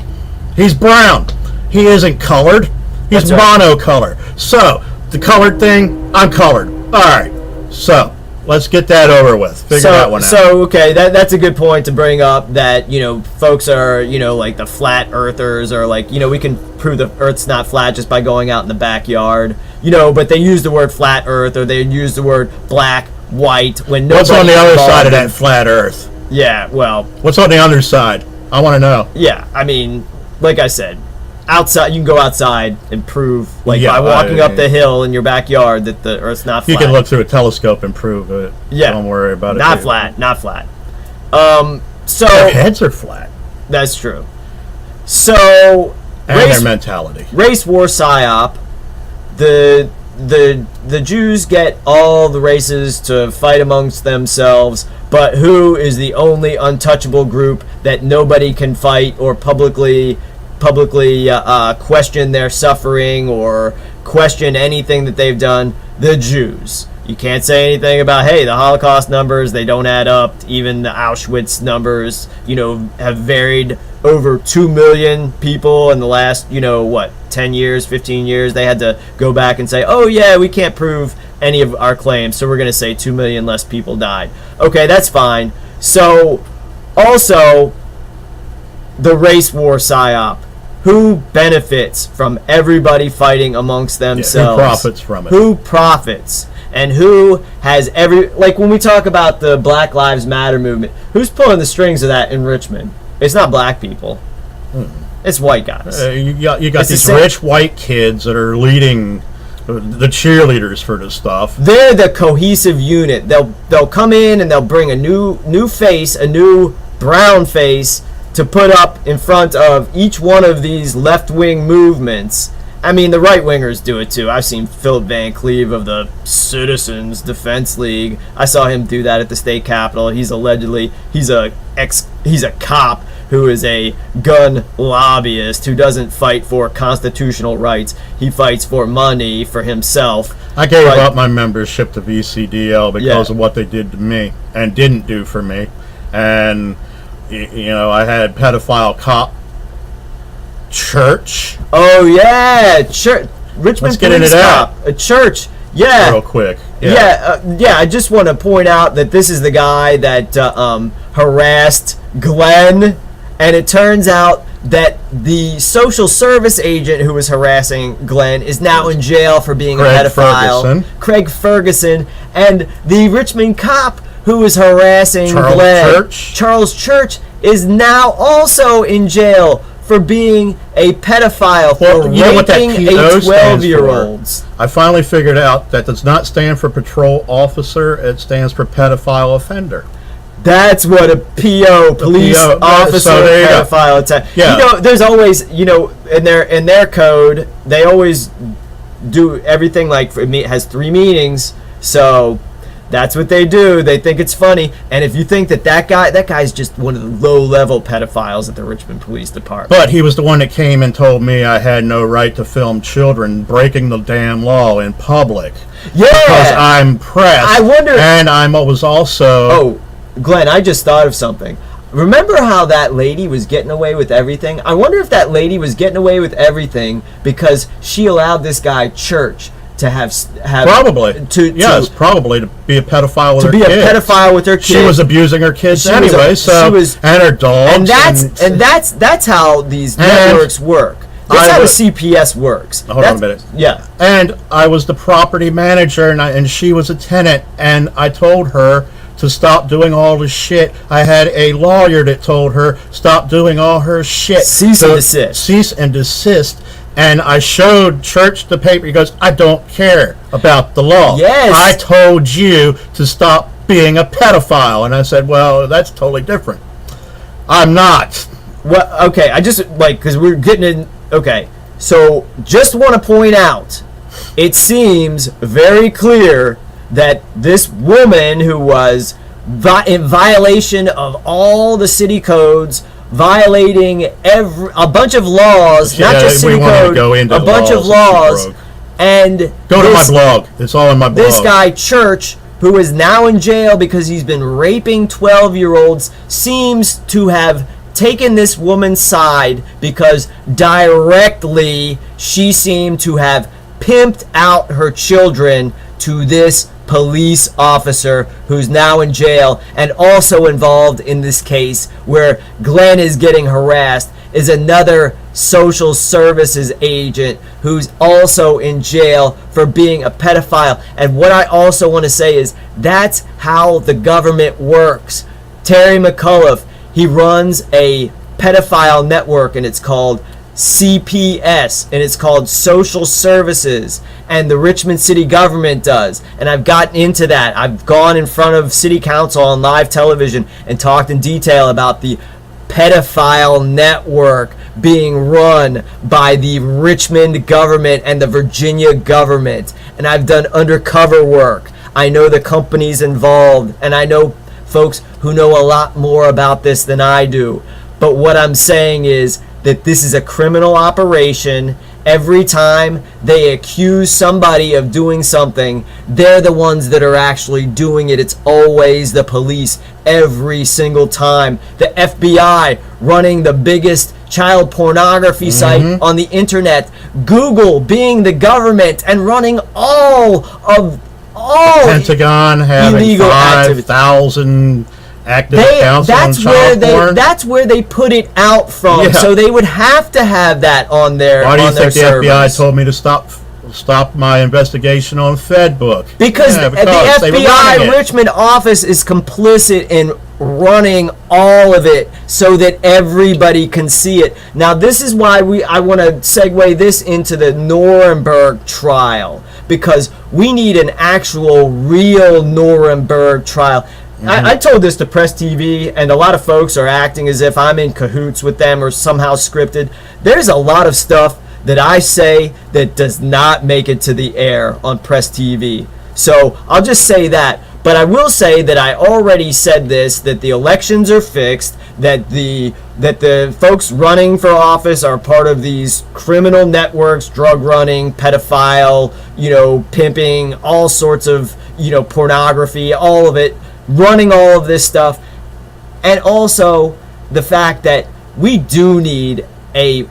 He's brown. He isn't colored. He's monocolor. So, the colored thing, I'm colored. All right. So, let's get that over with. Figure that one out. So, okay, that's a good point to bring up that, folks are, like the flat earthers, or like, we can prove the earth's not flat just by going out in the backyard, but they use the word flat earth, or they use the word black, white, when what's on the other side of that flat earth? Yeah, well, what's on the other side? I want to know. Yeah, I mean, like I said, outside, you can go outside and prove, by walking up the hill in your backyard, that the earth's not flat. You can look through a telescope and prove it. Yeah, don't worry about it. Not flat. So their heads are flat. That's true. So and their mentality. Race war psyop. The the Jews get all the races to fight amongst themselves, but who is the only untouchable group that nobody can fight or publicly question their suffering or question anything that they've done? The Jews. You can't say anything about, hey, the Holocaust numbers, they don't add up. Even the Auschwitz numbers, have varied over 2 million people in the last, 10 years, 15 years. They had to go back and say, oh, yeah, we can't prove any of our claims, so we're going to say 2 million less people died. Okay, that's fine. So, also, the race war psyop. Who benefits from everybody fighting amongst themselves? Who profits from it? Who profits? And who has like when we talk about the Black Lives Matter movement, who's pulling the strings of that in Richmond? It's not black people. It's white guys. You got these rich white kids that are leading the cheerleaders for this stuff. They're the cohesive unit. They'll come in and they'll bring a new face, a new brown face to put up in front of each one of these left-wing movements. I mean, the right-wingers do it too. I've seen Philip Van Cleve of the Citizens Defense League. I saw him do that at the state capitol. He's a cop who is a gun lobbyist who doesn't fight for constitutional rights. He fights for money for himself. I gave up my membership to VCDL because of what they did to me and didn't do for me. And, I had pedophile cop church. Oh, yeah. Church. Richmond Let's get into that. A church. Yeah. Real quick. Yeah. I just want to point out that this is the guy that harassed Glenn. And it turns out that the social service agent who was harassing Glenn is now in jail for being a pedophile. Craig Ferguson. And the Richmond cop who was harassing Glenn, Charles Church, is now also in jail for being a pedophile, for raping a 12-year-old. I finally figured out that does not stand for patrol officer. It stands for pedophile offender. That's what a PO, police officer, pedophile attack. Yeah. There's always, in their code, they always do everything like it has 3 meanings. So that's what they do. They think it's funny. And if you think that guy's just one of the low-level pedophiles at the Richmond Police Department. But he was the one that came and told me I had no right to film children breaking the damn law in public. Yeah. Because I'm pressed. I wonder. And I was also. Oh, Glenn, I just thought of something. Remember how that lady was getting away with everything? I wonder if that lady was getting away with everything because she allowed this guy Church to have probably probably to be a pedophile with her kids. A pedophile with her kids. She was abusing her kids anyway. And her dogs. And that's how these networks work. That's how the CPS works. Hold on a minute. Yeah. And I was the property manager, and she was a tenant, and I told her to stop doing all this shit. I had a lawyer that told her stop doing all her shit. Cease and desist. Cease and desist. And I showed Church the paper. He goes, I don't care about the law. Yes. I told you to stop being a pedophile. And I said, well, that's totally different. I'm not. Well, okay, I just, because we're getting in, okay. So, just want to point out, it seems very clear that this woman who was in violation of all the city codes, violating a bunch of laws, not just city code, a bunch of laws, and go to my blog. It's all in my blog. This guy Church, who is now in jail because he's been raping 12-year-olds, seems to have taken this woman's side because directly she seemed to have pimped out her children to this police officer who's now in jail, and also involved in this case where Glenn is getting harassed is another social services agent who's also in jail for being a pedophile. And what I also want to say is that's how the government works. Terry McAuliffe, he runs a pedophile network, and it's called CPS, and it's called Social Services, and the Richmond City government does. And I've gotten into that. I've gone in front of City Council on live television and talked in detail about the pedophile network being run by the Richmond government and the Virginia government. and I've done undercover work. I know the companies involved, and I know folks who know a lot more about this than I do. But what I'm saying is that this is a criminal operation. Every time they accuse somebody of doing something, they're the ones that are actually doing it. It's always the police every single time. The FBI running the biggest child pornography site on the internet. Google being the government and running all Pentagon having illegal 5,000 active accounts on child porn. That's where they put it out from. Yeah. So they would have to have that on their Why do you think the servers. FBI told me to stop my investigation on FedBook? Because Yeah, the they were running FBI it. Richmond office is complicit in running all of it so that everybody can see it. Now, this is why I want to segue this into the Nuremberg trial, because we need an actual, real Nuremberg trial. I told this to Press TV, and a lot of folks are acting as if I'm in cahoots with them or somehow scripted. There's a lot of stuff that I say that does not make it to the air on Press TV. So I'll just say that. But I will say that I already said this, that the elections are fixed, that the folks running for office are part of these criminal networks, drug running, pedophile, pimping, all sorts of, pornography, all of it, running all of this stuff. And also the fact that we do need a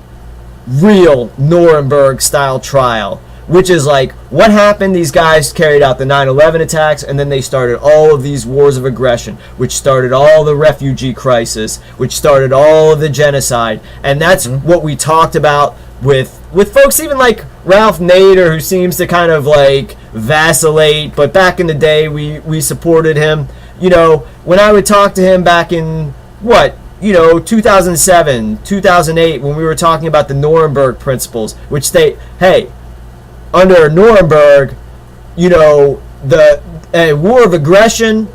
real Nuremberg style trial, which is like what happened. These guys carried out the 9/11 attacks, and then they started all of these wars of aggression, which started all the refugee crisis, which started all of the genocide. And that's what we talked about with folks even like Ralph Nader, who seems to kind of like vacillate, but back in the day we supported him. When I would talk to him back in 2007, 2008, when we were talking about the Nuremberg principles, which state, hey, under Nuremberg, the war of aggression,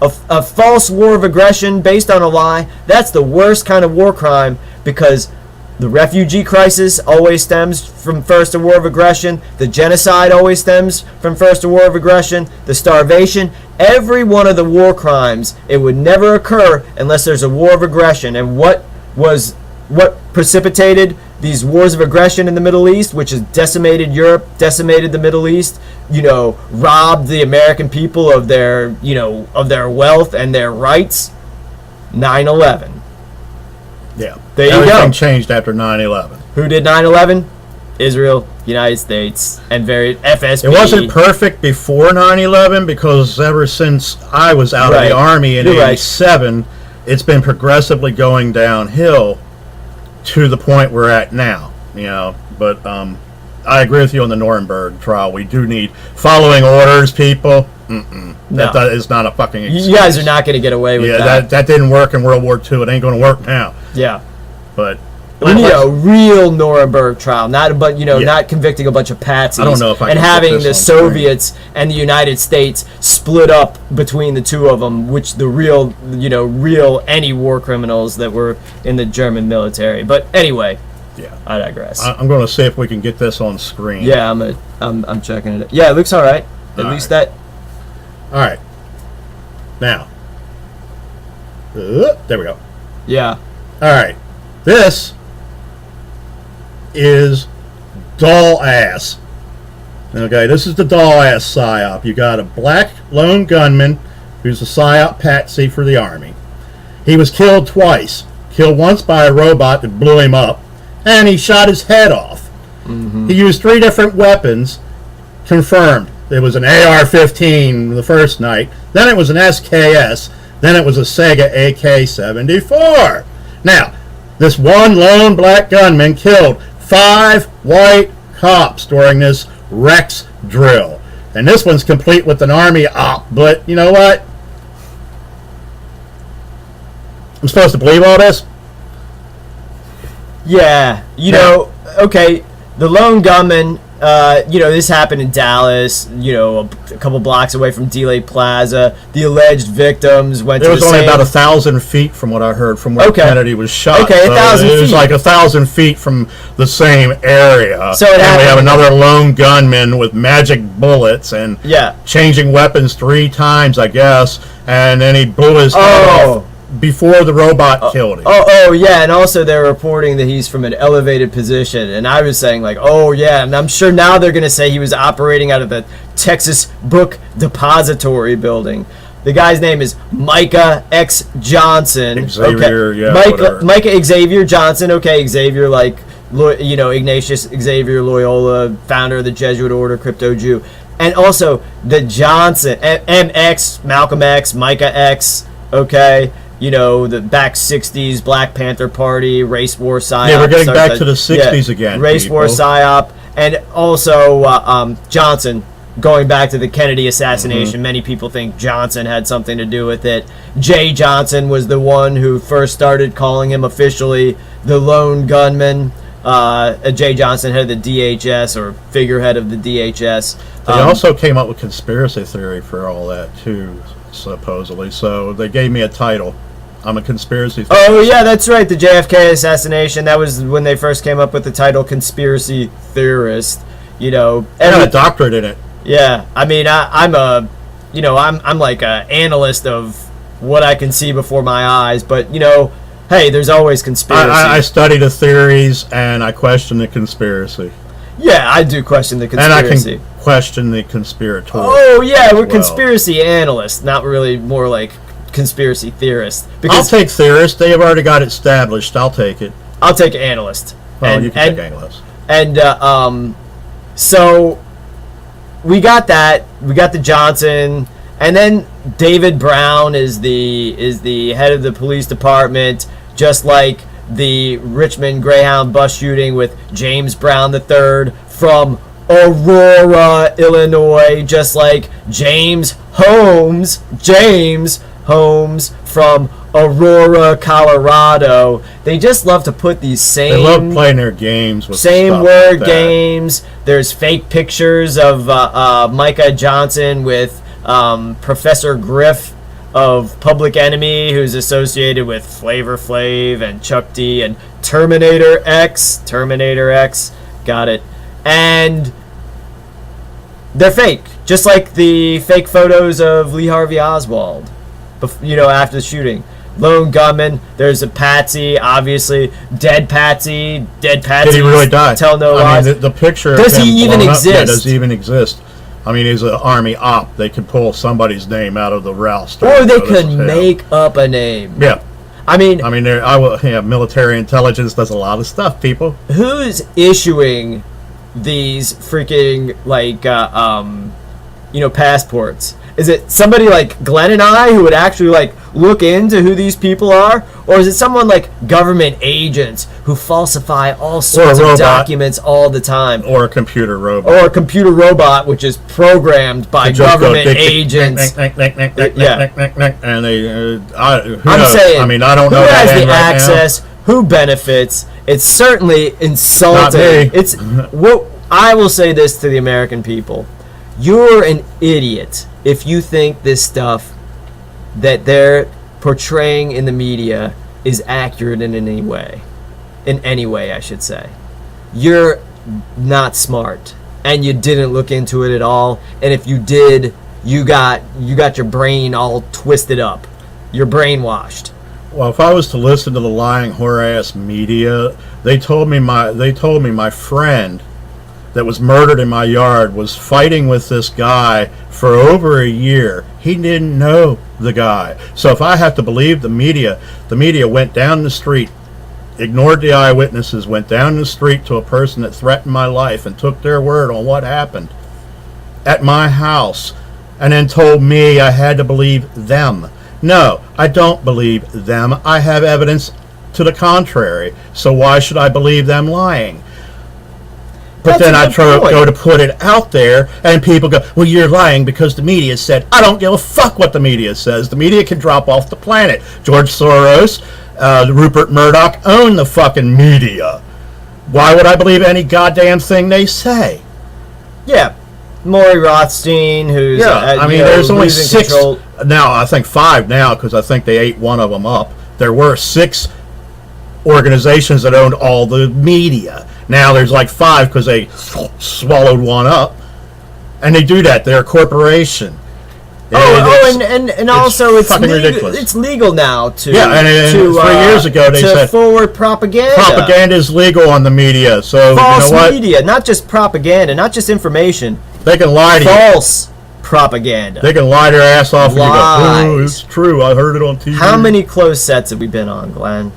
a false war of aggression based on a lie, that's the worst kind of war crime, because the refugee crisis always stems from first a war of aggression. The genocide always stems from first a war of aggression. The starvation, every one of the war crimes, it would never occur unless there's a war of aggression. And what precipitated these wars of aggression in the Middle East, which has decimated Europe, decimated the Middle East, robbed the American people of their wealth and their rights? 9/11. Yeah. There you go. Everything changed after 9/11. Who did 9/11? Israel, United States, and FSB. It wasn't perfect before 9/11 because ever since I was out of the Army in '87, it's been progressively going downhill to the point we're at now. But I agree with you on the Nuremberg trial. We do need following orders, people. That is not a fucking excuse. You guys are not going to get away with that. That didn't work in World War II. It ain't going to work now. Yeah. But we need a real Nuremberg trial, not convicting a bunch of patsies. I don't know if I and can having put this the on Soviets and the United States split up between the two of them, which the real any war criminals that were in the German military. But anyway, I digress. I'm going to see if we can get this on screen. Yeah, I'm checking it. Yeah, it looks all right. At least that. All right. Now, there we go. Yeah. All right. This is doll ass. Okay, this is the doll ass psyop. You got a black lone gunman who's a psyop patsy for the Army. He was killed twice. Killed once by a robot that blew him up, and he shot his head off. He used 3 different weapons. Confirmed. It was an AR-15 the first night. Then it was an SKS. Then it was a Sega AK-74. Now, this one lone black gunman killed 5 white cops during this Rex drill. And this one's complete with an Army op. But you know what? I'm supposed to believe all this? Yeah. Okay, the lone gunman This happened in Dallas, a couple blocks away from DeLay Plaza. The alleged victims went to the same... It was only about 1,000 feet from what I heard from where Kennedy was shot. Okay, 1,000 feet. It was like 1,000 feet from the same area. So we have another lone gunman with magic bullets and changing weapons 3 times, I guess, and then he blew his head off before the robot killed him. Yeah, and also they're reporting that he's from an elevated position, and I was saying and I'm sure now they're going to say he was operating out of the Texas Book Depository building. The guy's name is Micah X. Johnson. Xavier, Micah Xavier Johnson. Okay, Xavier, Ignatius Xavier Loyola, founder of the Jesuit Order, crypto Jew. And also the Johnson, MX, Malcolm X, Micah X, okay? The back 60s Black Panther Party, race war psyop. Yeah, we're getting back to the 60s again. Race war psyop. And also Johnson, going back to the Kennedy assassination. Mm-hmm. Many people think Johnson had something to do with it. Jay Johnson was the one who first started calling him officially the lone gunman. Jay Johnson, head of the DHS, or figurehead of the DHS. They also came up with conspiracy theory for all that, too, supposedly. So they gave me a title. I'm a conspiracy theorist. Oh, yeah, that's right. The JFK assassination. That was when they first came up with the title conspiracy theorist. And a doctorate in it. Yeah, I mean, I'm like an analyst of what I can see before my eyes. But hey, there's always conspiracy. I study the theories and I question the conspiracy. Yeah, I do question the conspiracy. And I can question the conspirator. Oh, yeah, we're conspiracy analysts, not really more like conspiracy theorists. Because I'll take theorist. They have already got it established. I'll take it. I'll take analyst. Well, you can take analyst. And so we got that. We got the Johnson, and then David Brown is the head of the police department, just like the Richmond Greyhound bus shooting with James Brown III from Aurora, Illinois, just like James Holmes from Aurora, Colorado. They just love to put these same... They love playing their games with same word games. There's fake pictures of Micah Johnson with Professor Griff of Public Enemy, who's associated with Flavor Flav and Chuck D and Terminator X, got it. And they're fake, just like the fake photos of Lee Harvey Oswald, after the shooting. Lone gunman, there's a Patsy, obviously, dead Patsy. Did he really die? Tell no lies. The picture does of him he even exist? Yeah, does he even exist? I mean, he's an army op. They could pull somebody's name out of the roster. Or they could make up a name. Yeah. I mean, military intelligence does a lot of stuff, people. Who's issuing these freaking, passports? Is it somebody like Glenn and I who would actually, look into who these people are? Or is it someone like government agents who falsify all sorts of documents all the time? Or a computer robot. Or a computer robot, which is programmed by government agents. And they, I'm saying, I mean, I don't know who has the right access, who benefits. It's certainly insulting. Not me. It's what I will say this to the American people. You're an idiot if you think this stuff that they're portraying in the media is accurate in any way. In any way, I should say. You're not smart, and you didn't look into it at all. And if you did, you got your brain all twisted up. You're brainwashed. Well, if I was to listen to the lying whore-ass media, they told me my friend that was murdered in my yard was fighting with this guy for over a year. He didn't know the guy. So if I have to believe the media went down the street, ignored the eyewitnesses, went down the street to a person that threatened my life and took their word on what happened at my house, and then told me I had to believe them. No, I don't believe them. I have evidence to the contrary. So why should I believe them lying? But then I go to put it out there, and people go, well, you're lying because the media said. I don't give a fuck what the media says. The media can drop off the planet. George Soros, Rupert Murdoch own the fucking media. Why would I believe any goddamn thing they say? Yeah, Maury Rothstein, who's there's only losing 6 control. now. I think 5 now because I think they ate one of them up. There were 6 organizations that owned all the media. Now there's like 5 because they swallowed one up, and they do that. They're a corporation. And also it's fucking legal, ridiculous. it's legal now to 3 years ago they said forward propaganda. Propaganda is legal on the media, so False you know what? media, not just propaganda, not just information. They can lie to you. False propaganda. They can lie their ass off and you go, oh, Lies. it's true. I heard it on TV. How many closed sets have we been on, Glenn?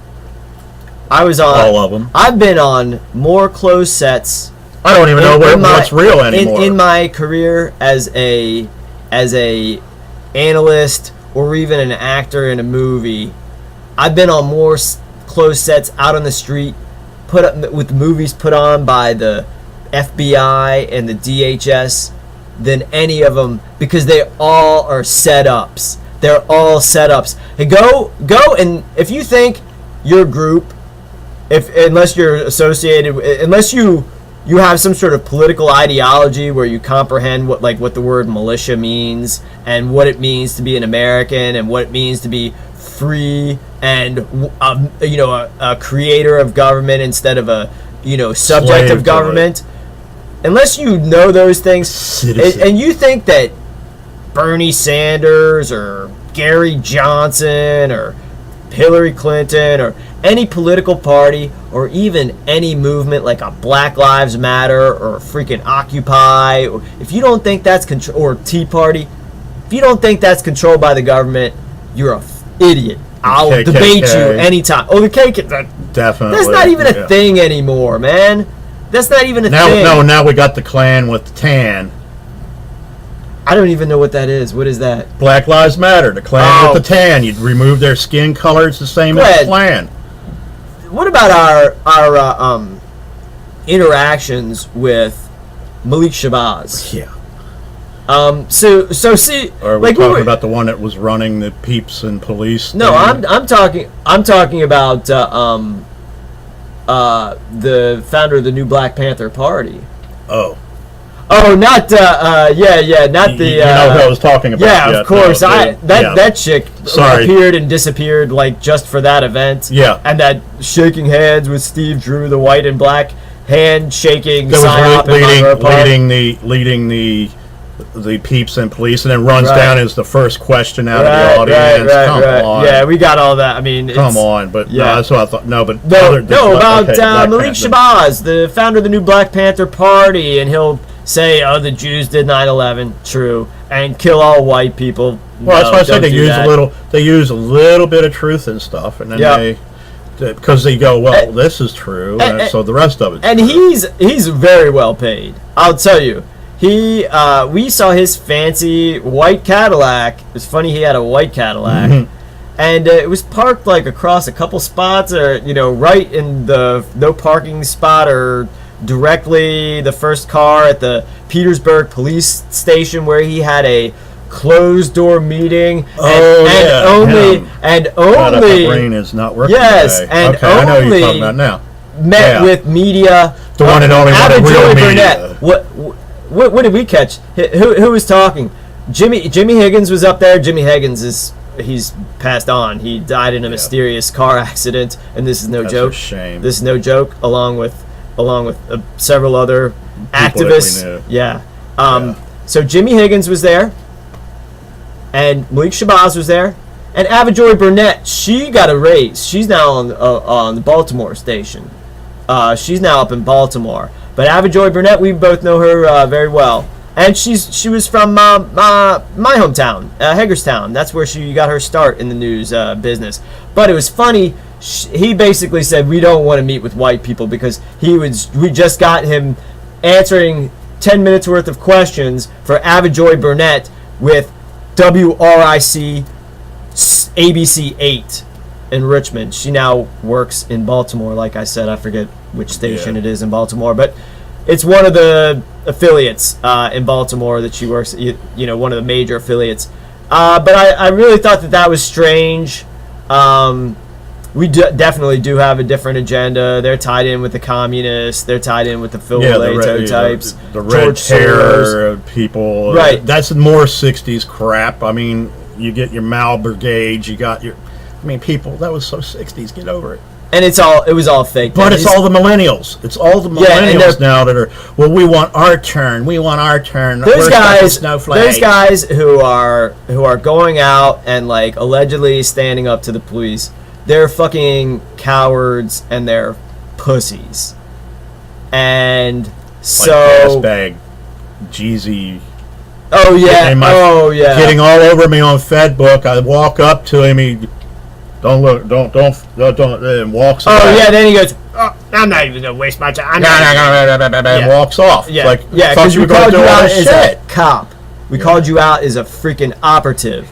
I was on all of them. I've been on more closed sets. I don't even know what's real anymore. In my career as a analyst or even an actor in a movie, I've been on more closed sets out on the street, put up with movies put on by the FBI and the DHS than any of them, because they all are setups. They're all setups. Hey, go and if you think your group, unless you're associated, unless you have some sort of political ideology where you comprehend what the word militia means and what it means to be an American and what it means to be free and a creator of government instead of a subject Slave of government. Unless you know those things, and you think that Bernie Sanders or Gary Johnson or Hillary Clinton or any political party or even any movement like a Black Lives Matter or freaking Occupy, or if you don't think that's or Tea Party, if you don't think that's controlled by the government, you're an idiot. I'll KKK. debate you anytime. Oh, the KKK. Definitely. That's not even a thing anymore, man. That's not even a thing. No, now we got the Klan with the tan. I don't even know what that is. What is that? Black Lives Matter. The Klan with the tan. You'd remove their skin color. It's the same as the Klan. What about our interactions with Malik Shabazz? Yeah. So see, Or are we talking about the one that was running the Peeps and Police? No, I'm talking about the founder of the new Black Panther Party. Oh, not not the. You know who I was talking about? Yeah, of course. That chick appeared and disappeared just for that event. Yeah, and that shaking hands with Steve Drew, the white and black hand shaking psyop leading the Peeps and Police, and then runs down as the first question out of the audience. Come on. Yeah, we got all that. I mean, come on, but no, that's what I thought. Malik Shabazz, the founder of the new Black Panther Party, and he'll say, "Oh, the Jews did 9/11, true, and kill all white people." Well, that's why I said they use a little bit of truth and stuff, and then because they go, well, this is true, so the rest of it. And true. he's very well paid. I'll tell you. We saw his fancy white Cadillac. It's funny he had a white Cadillac, and it was parked across a couple spots, or right in the no parking spot, or directly the first car at the Petersburg police station where he had a closed door meeting. Only my brain is not working. Yes, today. and okay, I know what you're talking about now. Met with media. The one and only one real media. What did we catch? Who was talking? Jimmy Higgins was up there. Jimmy Higgins he's passed on. He died in a mysterious car accident, and this is no joke. A shame. This is no joke. Along with several other activists. Yeah. So Jimmy Higgins was there, and Malik Shabazz was there, and Avajoy Burnett. She got a raise. She's now on the Baltimore station. She's now up in Baltimore. But Avajoy Burnett, we both know her very well, and she was from my hometown, Hagerstown. That's where she got her start in the news business. But it was funny. He basically said we don't want to meet with white people because we just got him answering 10 minutes worth of questions for Avajoy Burnett with WRIC ABC 8 in Richmond. She now works in Baltimore. Like I said, I forget which station it is in Baltimore, but it's one of the affiliates in Baltimore that she works. One of the major affiliates. But I really thought that was strange. we definitely do have a different agenda. They're tied in with the communists. They're tied in with the Phil Lato types. The red terror people. Right. That's more 60s crap. I mean, you get your Mal Brigade. You got your... I mean, people, that was so 60s. Get over it. And it was all fake. But it's all the millennials. It's all the millennials now that are, well, we want our turn. We want our turn. There's guys who are going out and like allegedly standing up to the police. They're fucking cowards and they're pussies. And so like bag Jeezy. Oh yeah. Getting all over me on FedBook. I walk up to him. He don't look. Don't. And walks. Oh away. yeah. Then he goes. Oh, I'm not even gonna waste my time. And walks off. Yeah. Like, yeah. Because we called you out as a cop. We called you out as a freaking operative.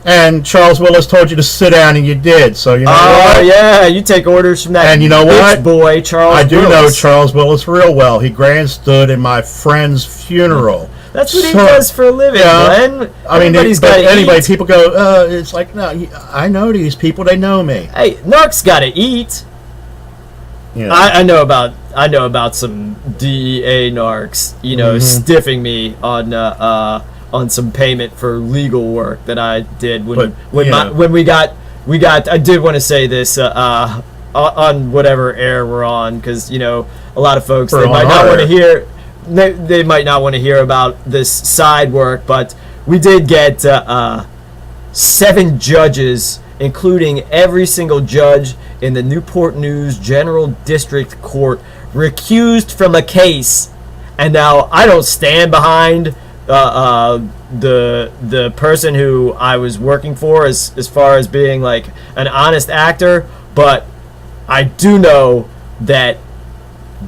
And Charles Willis told you to sit down, and you did. So you know. Oh yeah, you take orders from that. And you know what, boy, Charles. I do Willis. know Charles Willis real well. He grandstood in my friend's funeral. That's what he does for a living, Glenn. I mean, anyway, people go, it's like, no, I know these people. They know me. Hey, narcs got to eat. You know. I know about some DEA narcs, stiffing me on some payment for legal work that I did when we got. I did want to say this on whatever air we're on, because a lot of folks they might not want to hear. They might not want to hear about this side work, but we did get 7 judges, including every single judge in the Newport News General District Court, recused from a case. And now I don't stand behind the person who I was working for as far as being like an honest actor, but I do know that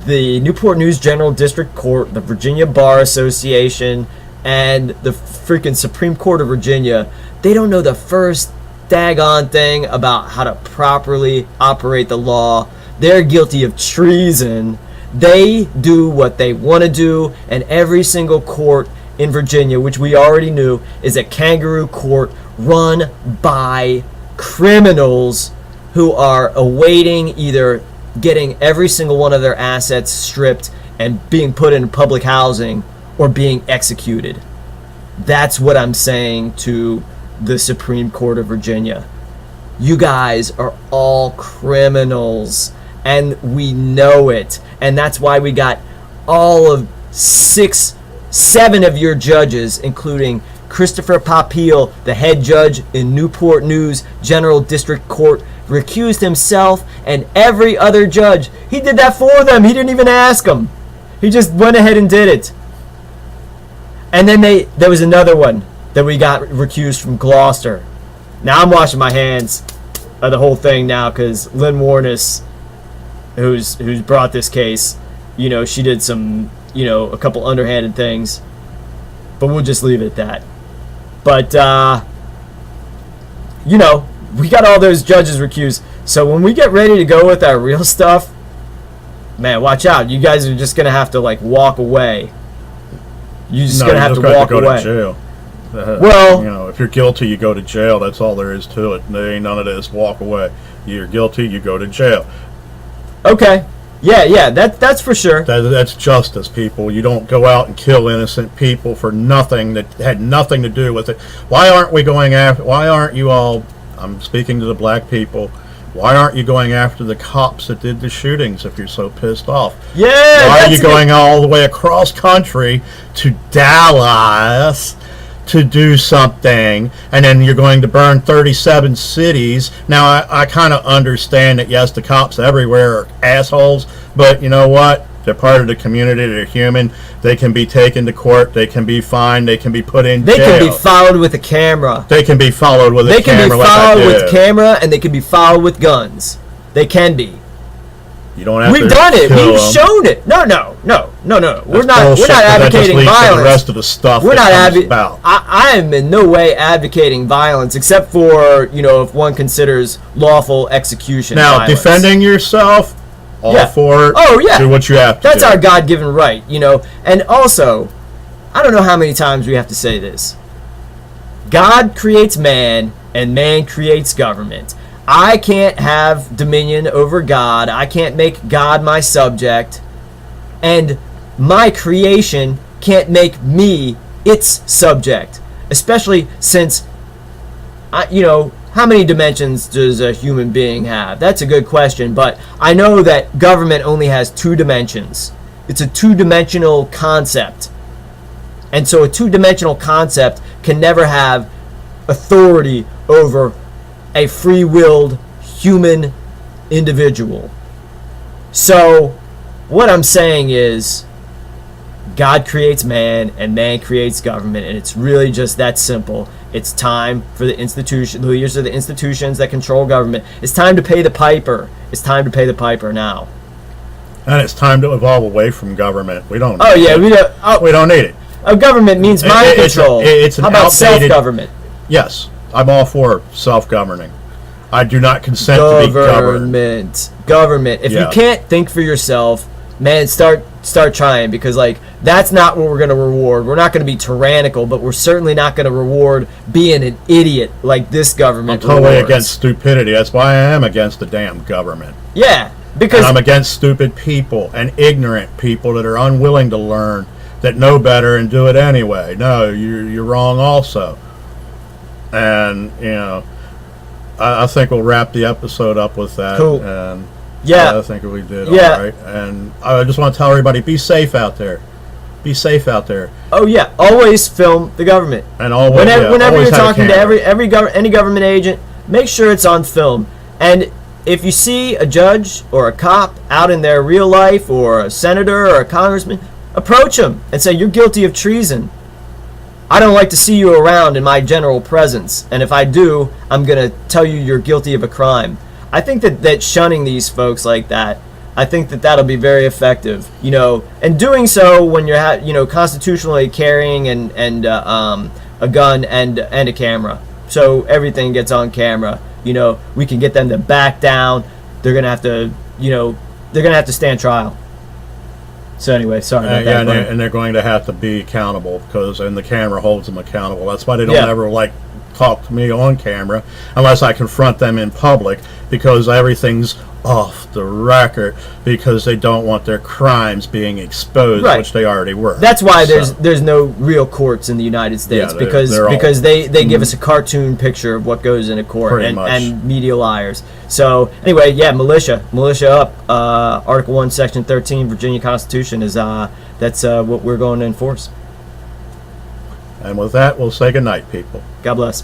the Newport News General District Court, the Virginia Bar Association, and the freaking Supreme Court of Virginia, they don't know the first daggone thing about how to properly operate the law. They're guilty of treason. They do what they want to do, and every single court in Virginia, which we already knew, is a kangaroo court run by criminals who are awaiting either getting every single one of their assets stripped and being put in public housing or being executed. That's what I'm saying to the Supreme Court of Virginia. You guys are all criminals, and we know it. And that's why we got all of 7 of your judges, including Christopher Papil, the head judge in Newport News General District Court, recused himself, and every other judge. He did that for them. He didn't even ask them. He just went ahead and did it. And then there was another one that we got recused from Gloucester. Now I'm washing my hands of the whole thing now, because Lynn Warnes, who's brought this case, she did some, a couple underhanded things. But we'll just leave it at that. But, we got all those judges recused. So when we get ready to go with our real stuff, man, watch out. You guys are just going to have to, walk away. You're just going to have to walk away. To jail. Well, if you're guilty, you go to jail. That's all there is to it. There ain't none of this walk away. You're guilty, you go to jail. Okay. Yeah, that's for sure. That's justice, people. You don't go out and kill innocent people for nothing that had nothing to do with it. Why aren't you all, I'm speaking to the black people, why aren't you going after the cops that did the shootings if you're so pissed off? Yeah. Why are you going all the way across country to Dallas to do something, and then you're going to burn 37 cities? Now, I kind of understand that, yes, the cops everywhere are assholes, but you know what? They're part of the community. They're human. They can be taken to court. They can be fined. They can be put in jail. They can be followed with a camera. They can be followed with a camera. They can be followed with camera, and they can be followed with guns. They can be. You don't have We've to done it. kill We've them. shown it. No. We're not bullshit, advocating that just leads to violence. the rest of the stuff We're not that comes about. I am in no way advocating violence, except for if one considers lawful execution. Now, violence. defending yourself, all for it. Oh yeah. Do what you have to. That's do. our God-given right, And also, I don't know how many times we have to say this. God creates man, and man creates government. I can't have dominion over God. I can't make God my subject. And my creation can't make me its subject. Especially since, how many dimensions does a human being have? That's a good question, but I know that government only has 2 dimensions. It's a 2-dimensional concept. And so a 2-dimensional concept can never have authority over a free-willed human individual. So what I'm saying is God creates man and man creates government, and it's really just that simple. It's time for the leaders of the institutions that control government. It's time to pay the piper. It's time to pay the piper now. And it's time to evolve away from government. We don't. We don't need it. Government means mind control. It's an How about outdated self-government? Yes, I'm all for self-governing. I do not consent to be governed. Government. If you can't think for yourself, man, start trying, because that's not what we're going to reward. We're not going to be tyrannical, but we're certainly not going to reward being an idiot like this government. I'm totally against stupidity. That's why I am against the damn government. Yeah, because I'm against stupid people and ignorant people that are unwilling to learn, that know better and do it anyway. No, you're wrong also. And I think we'll wrap the episode up with that. Cool. And yeah, I think we did all right. And I just want to tell everybody, be safe out there. Be safe out there. Oh yeah, always film the government. And always, whenever always you're talking to any government agent, make sure it's on film. And if you see a judge or a cop out in their real life, or a senator or a congressman, approach them and say, you're guilty of treason. I don't like to see you around in my general presence, and if I do, I'm going to tell you you're guilty of a crime. I think that shunning these folks like that, I think that'll be very effective. And doing so when you're constitutionally carrying a gun and a camera, so everything gets on camera. We can get them to back down. They're gonna have to stand trial. So anyway, sorry about that. And they're going to have to be accountable, and the camera holds them accountable. That's why they don't ever talk to me on camera unless I confront them in public, because everything's off the record, because they don't want their crimes being exposed, which they already were. That's why there's no real courts in the United States, because they give us a cartoon picture of what goes in a court, and media liars. So anyway, militia up. Article 1, Section 13, Virginia Constitution is that's what we're going to enforce. And with that, we'll say goodnight, people. God bless.